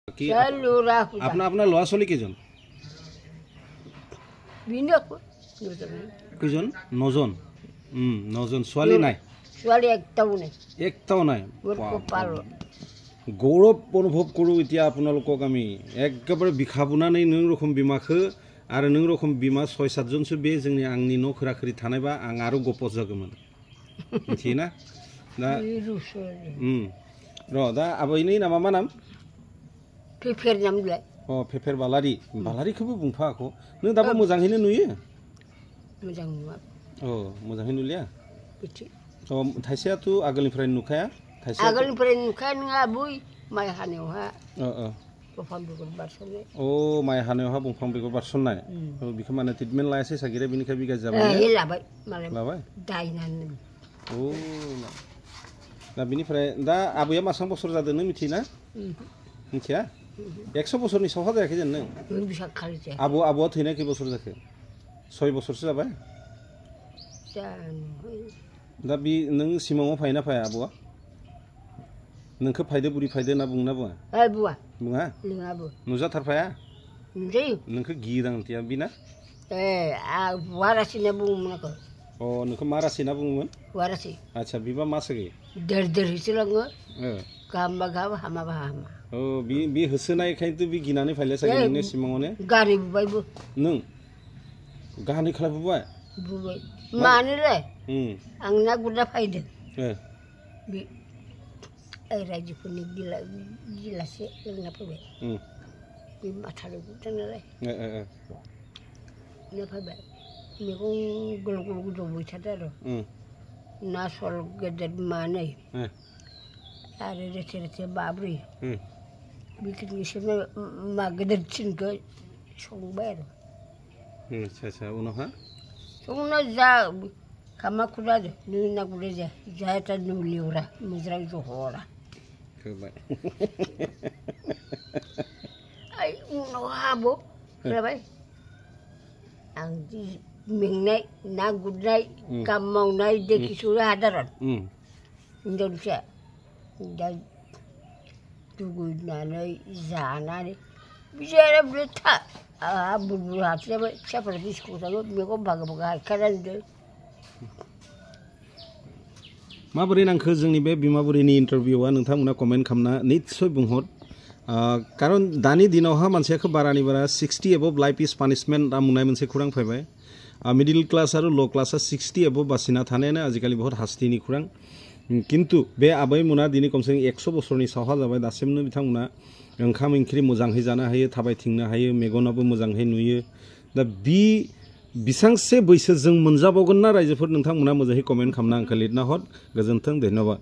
কি আপনার আপনার ল'ৰা ছোৱালী কেইজন? কেইজন? 9জন। 9জন। ছোৱালী নাই? ছোৱালী একটাও নাই। একটাও নাই। গৌৰৱ অনুভৱ কৰোঁ এতিয়া আপোনালোকক আমি একেবাৰে বিখাবনাनै नों रखम बिमाखौ आरो नों रखम बिमा 6-7जनसो बे जोंनि आंनि न' खोरा-खोरि थानायबा आं आरो गपस जागौमोन मिथियोना दा र' दा आबैनि नामा मा नाम? फेफेर नामलाय। फेफेर बालारि बालारिखौबो बुंफाखौ नों दाबो मोजाङैनो नुयो? मोजां नुवा। मोजाङै नुलिया? थाइसेयाथ' आगोलनिफ्राय नुखाया? आगोलनिफ्राय नुखाया नङा बै माइ हानायावहा बंफां बेगर बारसननाय। माइ हानायावहा बंफां बेगर बारसननाय। बेखौ माने ट्रिटमेन्ट लायासै सागिरे बिनिखाय बिगाज जाबाय। लाबाय मालाय लाबाय दायनानै। दा बिनिफ्राय दा आबैया मासां बोसोर जादों नों मिथियोना? मिथिया? 100 बोसोरनि सावहा जायाखै जेन नों? आबौआ थैनाय खै बोसोर जाखो? 6 बोसोरसो जाबाय? दा बि नों सिमाङाव फायना फाया आबौआ? नोंखौ फायदो बुरि फायदो होनना बुङोना बुङा? बुङा। बुङा? बुङाबो। नुजाथारफाया? नुजायो। नोंखौ गियोदां तिया बिना? वारासि होनना बुङोमोन आंखौ। नोंखौ मा रासि होनना बुङोमोन? वारासि। आच्छा बिबा मा सोगै? देर होसोलाङो। गाहामबा गाहाम हामाबा हामा। बि होसोनायखायनोथ' बि गिनानै फायले सागे नोंनि सिमाङावनो? गारि बुबायबो। नों? गाहानै खालामबोबाय? बुबाय। मानोलाय? आं ना गुरना फायदों। बे रायजोफोरनि गिलासे लोंना फैबाय। बे माथानि गुरदों नालाय। ना फैबाय। मैगं गल गल गोदौबाय थादों आरो। ना सल गेदेर मानै। आरो रेथे रेथे माब्रै। बिदिनो बिसोरनो मा गेदेरसिनखौ संबाय आरो। आच्छा उनावहा? संना जा खामा खुदा नों ना गुरनाय जाया नों लिवरा मोज्रां जहरा। उनाव हाबो जाबाय आं मेंनाय ना गुरनाय काम मावनाय देखिसुरो हादारन हिनजावसा दा दुगैनानै जानानै बिचारा बुरै बुरबुर हाबजाबाय फिसाफोरा बिस्कुट जाबाय मैगं भागा भागा हायखानानै माबोरै नांखो जोंनि बे बिमाबुरिनि इन्टारभिउआ नोंथांमोना कमेन्ट खालामना निस्सय बुंहर कारण दानि दिनावहा मानसियाखौ बारानि बारा 60 एबव लाइफ इज पानिशमेन्ट बुंनाय मोनसे खुरां फैबाय मिडिल क्लास आरो ल' क्लासा 60 एबव बासिना थानायानो आजिखालि बहुत हास्तिनि खुरां किन्तु बे आबैमोना दिनै कमसे 100 बोसोरनि सावहा जाबाय दासिमनो बिथांमोना ओंखाम ओंख्रि मोजाङै जानो हायो थाबायथिंनो हायो मेगनाबो मोजाङै नुयो दा बिसांसे बैसो जों मोनजाबावगोन ना रायजोफोर नोंथांमोना मोजाङै कमेन्ट खालामना आंखौ लिरना हर गोजोन्थों धन्यबाद।